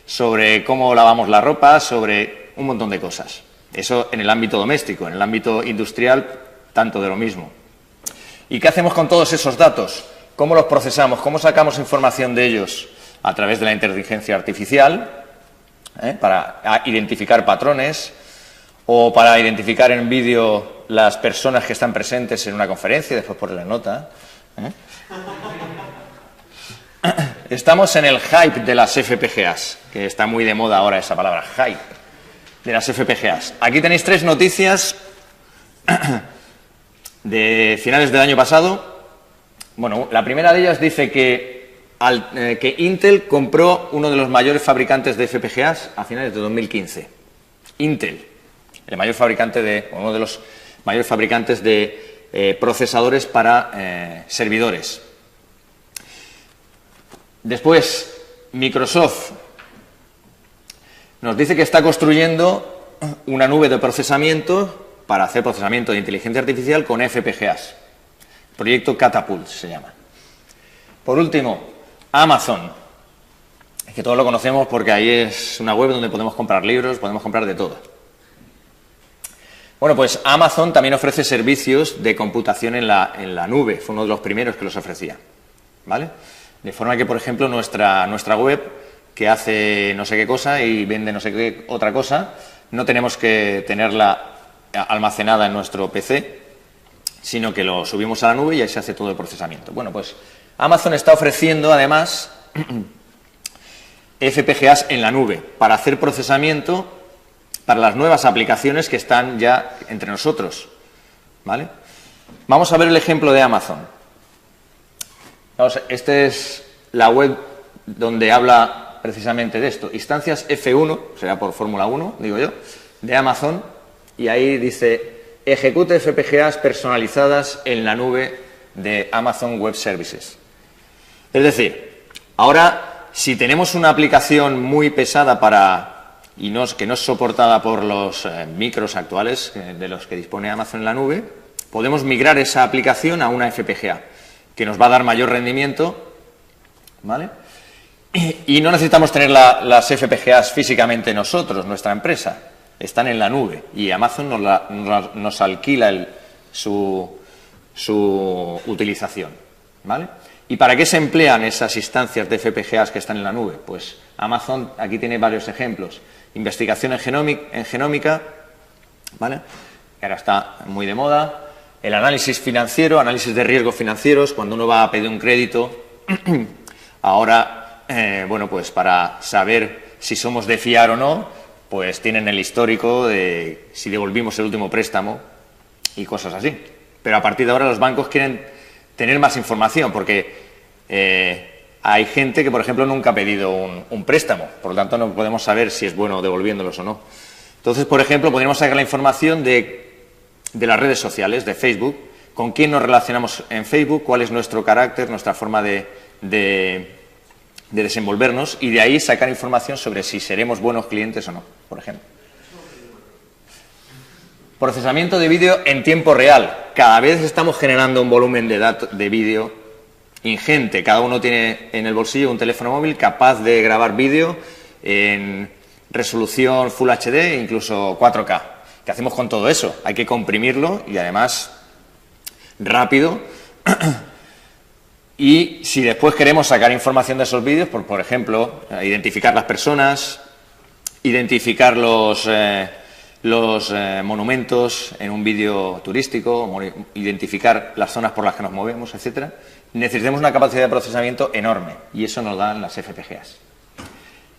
S1: sobre cómo lavamos la ropa, sobre un montón de cosas. Eso en el ámbito doméstico, en el ámbito industrial, tanto de lo mismo. ¿Y qué hacemos con todos esos datos? ¿Cómo los procesamos? ¿Cómo sacamos información de ellos? A través de la inteligencia artificial, para identificar patrones, o para identificar en vídeo las personas que están presentes en una conferencia y después poner la nota. Estamos en el hype de las FPGAs, que está muy de moda ahora esa palabra, hype de las FPGAs. Aquí tenéis 3 noticias de finales del año pasado. Bueno, la primera de ellas dice que Intel compró uno de los mayores fabricantes de FPGAs a finales de 2015. Intel, el mayor fabricante uno de los mayores fabricantes de procesadores para servidores. Después, Microsoft nos dice que está construyendo una nube de procesamiento para hacer procesamiento de inteligencia artificial con FPGAs. Proyecto Catapult se llama. Por último, Amazon, que todos lo conocemos porque ahí es una web donde podemos comprar libros, podemos comprar de todo. Bueno, pues Amazon también ofrece servicios de computación en la nube, fue uno de los primeros que los ofrecía, ¿vale? De forma que, por ejemplo, nuestra web, que hace no sé qué cosa y vende no sé qué otra cosa, no tenemos que tenerla almacenada en nuestro PC, sino que lo subimos a la nube y ahí se hace todo el procesamiento. Bueno, pues Amazon está ofreciendo, además, FPGAs en la nube para hacer procesamiento para las nuevas aplicaciones que están ya entre nosotros, ¿vale? Vamos a ver el ejemplo de Amazon. Esta es la web donde habla precisamente de esto. Instancias F1, será por Fórmula 1, digo yo, de Amazon, y ahí dice: ejecute FPGAs personalizadas en la nube de Amazon Web Services. Es decir, ahora, si tenemos una aplicación muy pesada que no es soportada por los micros actuales de los que dispone Amazon en la nube, podemos migrar esa aplicación a una FPGA, que nos va a dar mayor rendimiento, ¿vale? Y no necesitamos tener las FPGAs físicamente nosotros, nuestra empresa. Están en la nube y Amazon nos alquila su utilización, ¿vale? ¿Y para qué se emplean esas instancias de FPGAs que están en la nube? Pues Amazon aquí tiene varios ejemplos. Investigación en genómica, ¿vale? Que ahora está muy de moda. El análisis financiero, análisis de riesgos financieros, cuando uno va a pedir un crédito. Ahora, bueno, pues para saber si somos de fiar o no, pues tienen el histórico de si devolvimos el último préstamo y cosas así. Pero a partir de ahora los bancos quieren tener más información porque hay gente que, por ejemplo, nunca ha pedido un préstamo. Por lo tanto, no podemos saber si es bueno devolviéndolos o no. Entonces, por ejemplo, podríamos sacar la información de las redes sociales, de Facebook, con quién nos relacionamos en Facebook, cuál es nuestro carácter, nuestra forma de desenvolvernos, y de ahí sacar información sobre si seremos buenos clientes o no, por ejemplo. Procesamiento de vídeo en tiempo real. Cada vez estamos generando un volumen de vídeo ingente. Cada uno tiene en el bolsillo un teléfono móvil capaz de grabar vídeo en resolución Full HD, incluso 4K. ¿Qué hacemos con todo eso? Hay que comprimirlo y, además, rápido. Y si después queremos sacar información de esos vídeos, por ejemplo, identificar las personas, identificar los monumentos en un vídeo turístico, identificar las zonas por las que nos movemos, etcétera, necesitamos una capacidad de procesamiento enorme, y eso nos dan las FPGAs.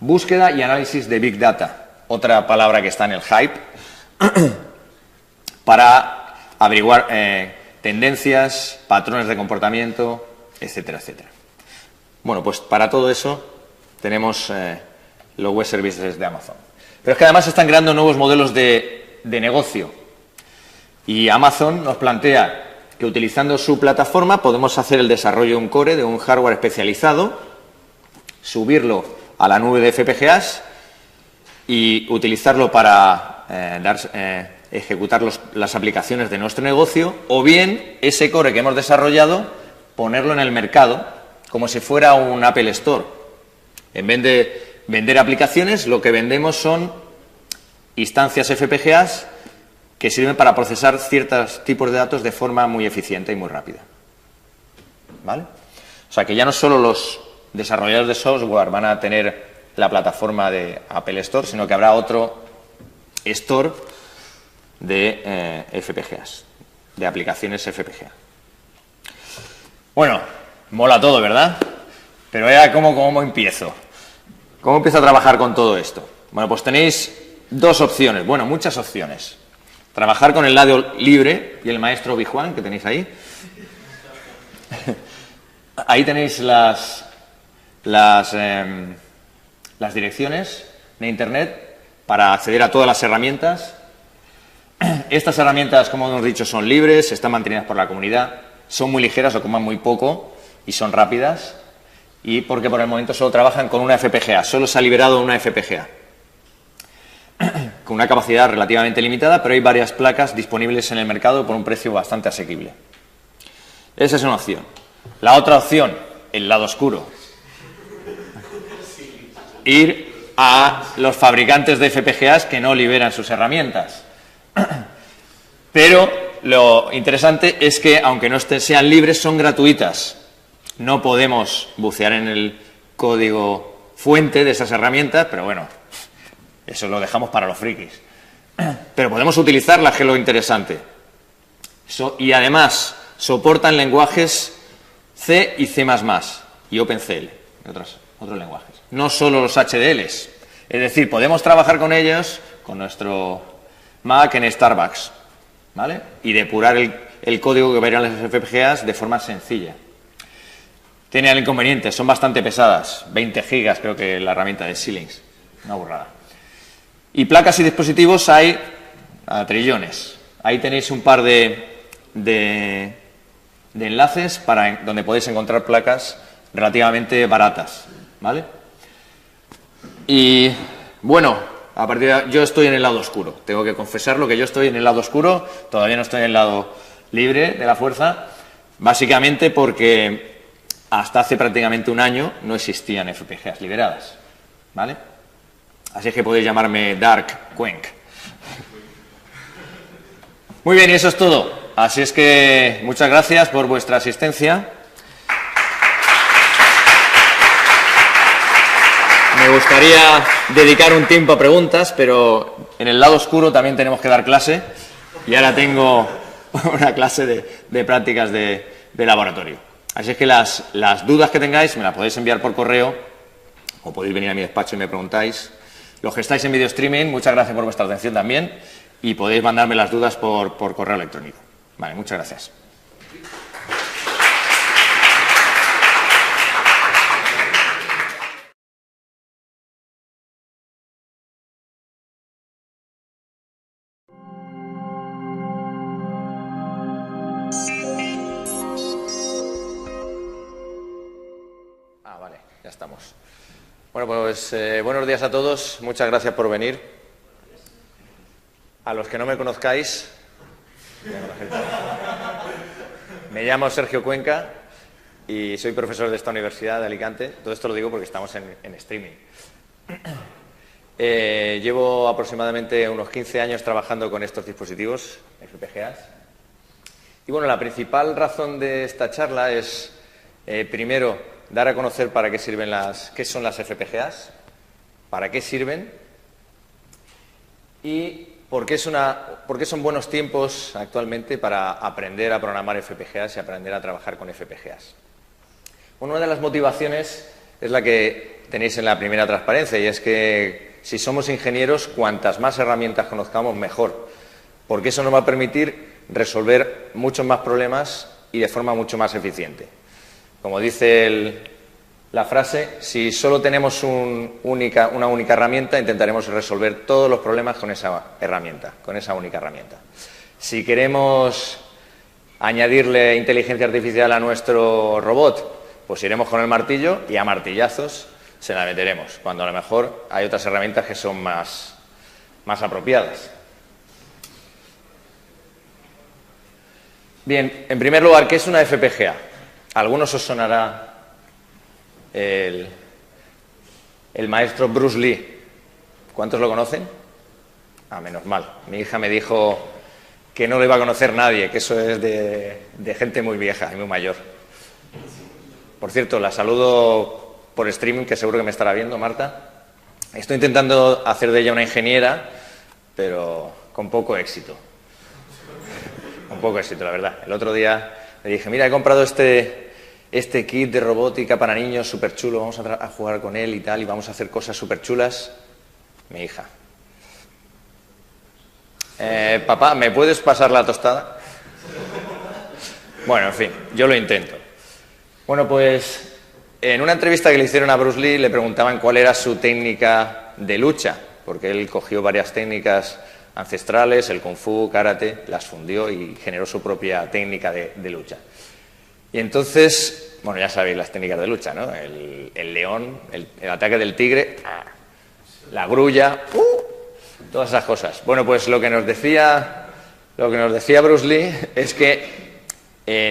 S1: Búsqueda y análisis de Big Data, otra palabra que está en el hype, para averiguar tendencias, patrones de comportamiento, etcétera, etcétera. Bueno, pues para todo eso tenemos los web services de Amazon. Pero es que además están creando nuevos modelos de negocio. Y Amazon nos plantea que utilizando su plataforma podemos hacer el desarrollo de un core, de un hardware especializado, subirlo a la nube de FPGAs y utilizarlo para ejecutar las aplicaciones de nuestro negocio, o bien ese core que hemos desarrollado ponerlo en el mercado como si fuera un Apple Store. En vez de vender aplicaciones, lo que vendemos son instancias FPGAs que sirven para procesar ciertos tipos de datos de forma muy eficiente y muy rápida, ¿vale? O sea, que ya no solo los desarrolladores de software van a tener la plataforma de Apple Store, sino que habrá otro store de FPGAs, de aplicaciones FPGA. Bueno, mola todo, ¿verdad? Pero ya, ¿cómo empiezo? ¿Cómo empiezo a trabajar con todo esto? Bueno, pues tenéis dos opciones, bueno, muchas opciones. Trabajar con el lado libre y el maestro Obi-Wan, que tenéis ahí. Ahí tenéis las direcciones de Internet para acceder a todas las herramientas. Estas herramientas, como hemos dicho, son libres, están mantenidas por la comunidad, son muy ligeras, ocupan muy poco y son rápidas. Y porque por el momento solo trabajan con una FPGA, solo se ha liberado una FPGA. Con una capacidad relativamente limitada, pero hay varias placas disponibles en el mercado por un precio bastante asequible. Esa es una opción. La otra opción, el lado oscuro. Ir a los fabricantes de FPGAs que no liberan sus herramientas. Pero lo interesante es que, aunque no sean libres, son gratuitas. No podemos bucear en el código fuente de esas herramientas, pero bueno, eso lo dejamos para los frikis. Pero podemos utilizarlas, que es lo interesante. Y además soportan lenguajes C y C++ y OpenCL, otros lenguajes. No solo los HDLs. Es decir, podemos trabajar con ellos, con nuestro Mac en Starbucks, ¿vale? Y depurar el código que va a ir a las FPGAs de forma sencilla. Tiene el inconveniente, son bastante pesadas, 20 gigas creo que la herramienta de Xilinx, una burrada. Y placas y dispositivos hay a trillones. Ahí tenéis un par de enlaces donde podéis encontrar placas relativamente baratas, ¿vale? Y bueno, a partir de yo estoy en el lado oscuro, tengo que confesarlo que yo estoy en el lado oscuro, todavía no estoy en el lado libre de la fuerza, básicamente porque hasta hace prácticamente un año no existían FPGAs liberadas, ¿vale? Así es que podéis llamarme Dark Cuenc. Muy bien, y eso es todo. Así es que muchas gracias por vuestra asistencia. Me gustaría dedicar un tiempo a preguntas, pero en el lado oscuro también tenemos que dar clase. Y ahora tengo una clase de prácticas de laboratorio. Así es que las dudas que tengáis me las podéis enviar por correo o podéis venir a mi despacho y me preguntáis. Los que estáis en video streaming, muchas gracias por vuestra atención también y podéis mandarme las dudas por correo electrónico. Vale, muchas gracias. Vale, ya estamos. Bueno, pues buenos días a todos. Muchas gracias por venir. A los que no me conozcáis, me llamo Sergio Cuenca y soy profesor de esta universidad de Alicante. Todo esto lo digo porque estamos en streaming. Llevo aproximadamente unos 15 años trabajando con estos dispositivos, FPGAs. Y bueno, la principal razón de esta charla es, primero, dar a conocer para qué sirven qué son las FPGAs, para qué sirven y por qué son buenos tiempos actualmente para aprender a programar FPGAs y aprender a trabajar con FPGAs. Una de las motivaciones es la que tenéis en la primera transparencia y es que si somos ingenieros, cuantas más herramientas conozcamos, mejor, porque eso nos va a permitir resolver muchos más problemas y de forma mucho más eficiente. Como dice la frase, si solo tenemos una única herramienta, intentaremos resolver todos los problemas con esa herramienta, con esa única herramienta. Si queremos añadirle inteligencia artificial a nuestro robot, pues iremos con el martillo y a martillazos se la meteremos, cuando a lo mejor hay otras herramientas que son más apropiadas. Bien, en primer lugar, ¿qué es una FPGA? A algunos os sonará el maestro Bruce Lee. ¿Cuántos lo conocen? Menos mal. Mi hija me dijo que no lo iba a conocer nadie, que eso es de gente muy vieja y muy mayor. Por cierto, la saludo por streaming, que seguro que me estará viendo, Marta. Estoy intentando hacer de ella una ingeniera, pero con poco éxito. poco éxito, la verdad. El otro día le dije, mira, he comprado este kit de robótica para niños súper chulo, vamos a jugar con él y tal, y vamos a hacer cosas súper chulas. Mi hija. Papá, ¿me puedes pasar la tostada? Bueno, en fin, yo lo intento. Bueno, pues en una entrevista que le hicieron a Bruce Lee le preguntaban cuál era su técnica de lucha, porque él cogió varias técnicas ancestrales, el kung fu, karate, las fundió y generó su propia técnica de lucha. Y entonces, bueno, ya sabéis las técnicas de lucha, ¿no? El león, el ataque del tigre, la grulla, todas esas cosas. Bueno, pues lo que nos decía Bruce Lee es que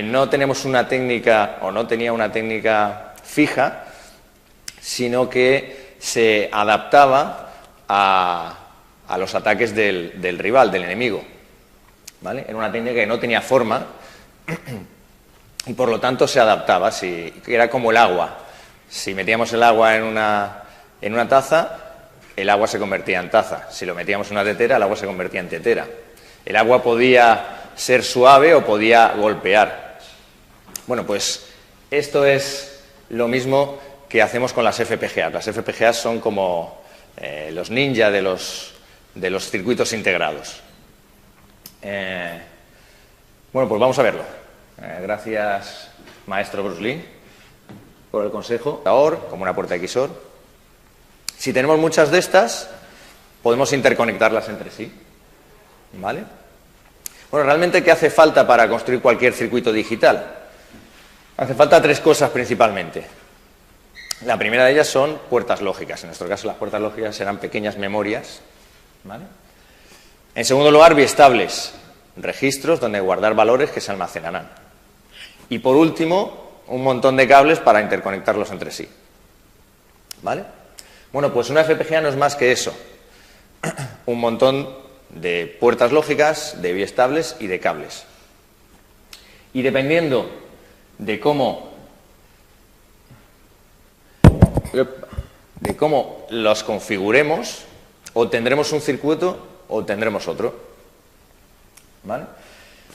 S1: no tenemos una técnica, o no tenía una técnica fija, sino que se adaptaba a los ataques del rival, del enemigo, ¿vale? Era una técnica que no tenía forma y por lo tanto se adaptaba, era como el agua. Si metíamos el agua en una taza, el agua se convertía en taza. Si lo metíamos en una tetera, el agua se convertía en tetera. El agua podía ser suave o podía golpear. Bueno, pues esto es lo mismo que hacemos con las FPGA. Las FPGA son como los ninja de los circuitos integrados. Bueno, pues vamos a verlo. Gracias, maestro Bruce Lee, por el consejo. OR, como una puerta XOR. Si tenemos muchas de estas, podemos interconectarlas entre sí. ¿Vale? Bueno, realmente, ¿qué hace falta para construir cualquier circuito digital? Hace falta tres cosas principalmente. La primera de ellas son puertas lógicas. En nuestro caso, las puertas lógicas serán pequeñas memorias. ¿Vale? En segundo lugar, biestables, registros donde guardar valores que se almacenarán. Y por último, un montón de cables para interconectarlos entre sí. ¿Vale? Bueno, pues una FPGA no es más que eso. Un montón de puertas lógicas, de biestables y de cables. Y dependiendo de cómo los configuremos, o tendremos un circuito o tendremos otro. ¿Vale?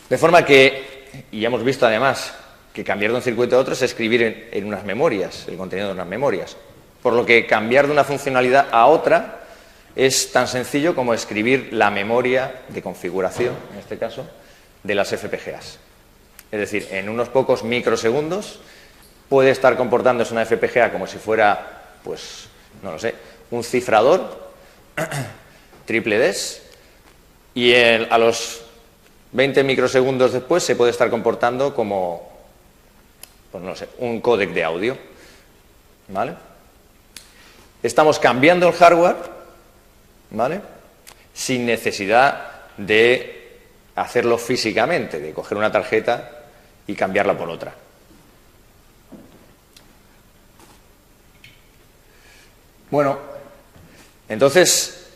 S1: De forma que, y ya hemos visto además, que cambiar de un circuito a otro es escribir en unas memorias, el contenido de unas memorias. Por lo que cambiar de una funcionalidad a otra es tan sencillo como escribir la memoria de configuración, en este caso, de las FPGAs. Es decir, en unos pocos microsegundos puede estar comportándose una FPGA como si fuera, pues, no lo sé, un cifrador triple DES, y a los 20 microsegundos después se puede estar comportando como, pues no sé, un códec de audio. ¿Vale? Estamos cambiando el hardware, ¿vale?, sin necesidad de hacerlo físicamente, de coger una tarjeta y cambiarla por otra. Bueno, entonces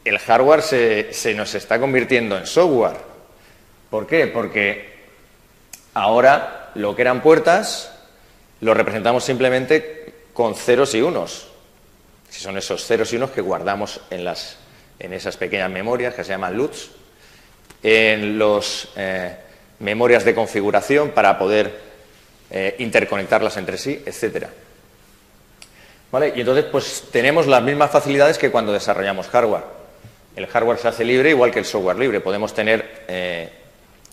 S1: el hardware se nos está convirtiendo en software. ¿Por qué? Porque ahora lo que eran puertas lo representamos simplemente con ceros y unos. Si son esos ceros y unos que guardamos en esas pequeñas memorias que se llaman LUTs, en las memorias de configuración para poder interconectarlas entre sí, etcétera. ¿Vale? Y entonces, pues tenemos las mismas facilidades que cuando desarrollamos hardware. El hardware se hace libre igual que el software libre. Podemos tener,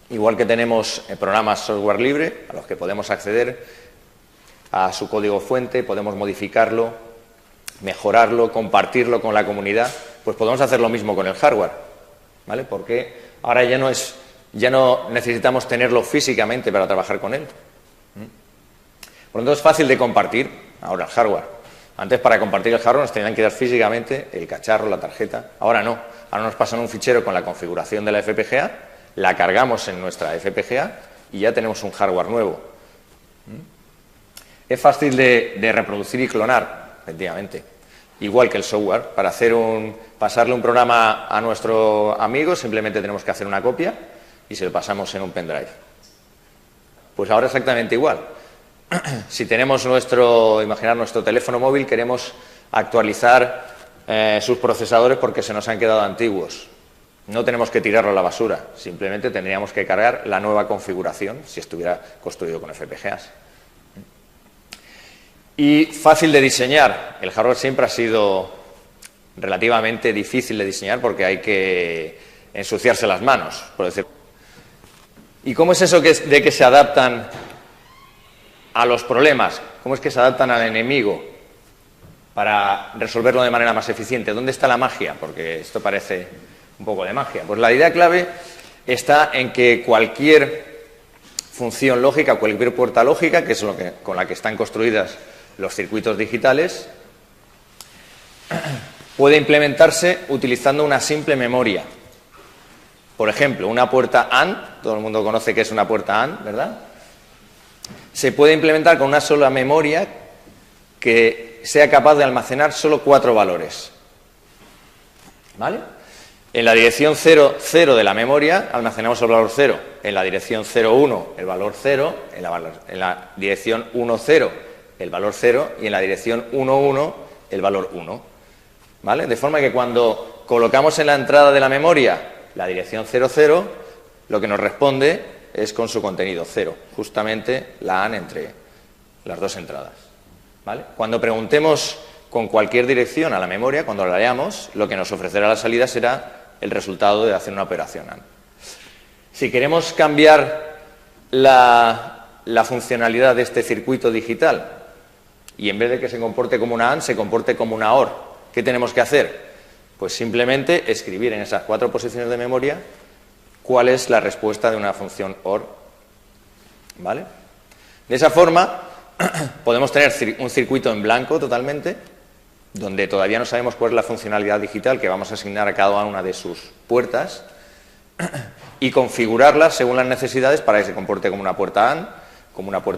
S1: igual que tenemos programas software libre, a los que podemos acceder a su código fuente, podemos modificarlo, mejorarlo, compartirlo con la comunidad, pues podemos hacer lo mismo con el hardware. ¿Vale? Porque ahora ya no necesitamos tenerlo físicamente para trabajar con él. Por lo tanto, es fácil de compartir ahora el hardware. Antes, para compartir el hardware, nos tenían que dar físicamente el cacharro, la tarjeta. Ahora no. Ahora nos pasan un fichero con la configuración de la FPGA, la cargamos en nuestra FPGA y ya tenemos un hardware nuevo. Es fácil de reproducir y clonar, efectivamente. Igual que el software. Para pasarle un programa a nuestro amigo, simplemente tenemos que hacer una copia y se lo pasamos en un pendrive. Pues ahora exactamente igual. Si tenemos imaginar nuestro teléfono móvil, queremos actualizar sus procesadores porque se nos han quedado antiguos. No tenemos que tirarlo a la basura, simplemente tendríamos que cargar la nueva configuración si estuviera construido con FPGAs. Y fácil de diseñar. El hardware siempre ha sido relativamente difícil de diseñar porque hay que ensuciarse las manos, por decirlo. ¿Y cómo es eso de que se adaptan a los problemas? ¿Cómo es que se adaptan al enemigo para resolverlo de manera más eficiente? ¿Dónde está la magia? Porque esto parece un poco de magia. Pues la idea clave está en que cualquier función lógica, cualquier puerta lógica, que es con la que están construidas los circuitos digitales, puede implementarse utilizando una simple memoria. Por ejemplo, una puerta AND, todo el mundo conoce que es una puerta AND, ¿verdad? Se puede implementar con una sola memoria que sea capaz de almacenar solo 4 valores. ¿Vale? En la dirección 0, 0 de la memoria almacenamos el valor 0. En la dirección 0, 1 el valor 0. En la dirección 1, 0 el valor 0. Y en la dirección 1, 1 el valor 1. ¿Vale? De forma que cuando colocamos en la entrada de la memoria la dirección 0, 0, lo que nos responde es con su contenido 0. Justamente la AND entre las dos entradas. ¿Vale? Cuando preguntemos con cualquier dirección a la memoria, cuando la leamos, lo que nos ofrecerá la salida será el resultado de hacer una operación AND. Si queremos cambiar la funcionalidad de este circuito digital y en vez de que se comporte como una AND, se comporte como una OR, ¿qué tenemos que hacer? Pues simplemente escribir en esas 4 posiciones de memoria cuál es la respuesta de una función OR. ¿Vale? De esa forma podemos tener un circuito en blanco totalmente, donde todavía no sabemos cuál es la funcionalidad digital que vamos a asignar a cada una de sus puertas y configurarla según las necesidades para que se comporte como una puerta AND, como una puerta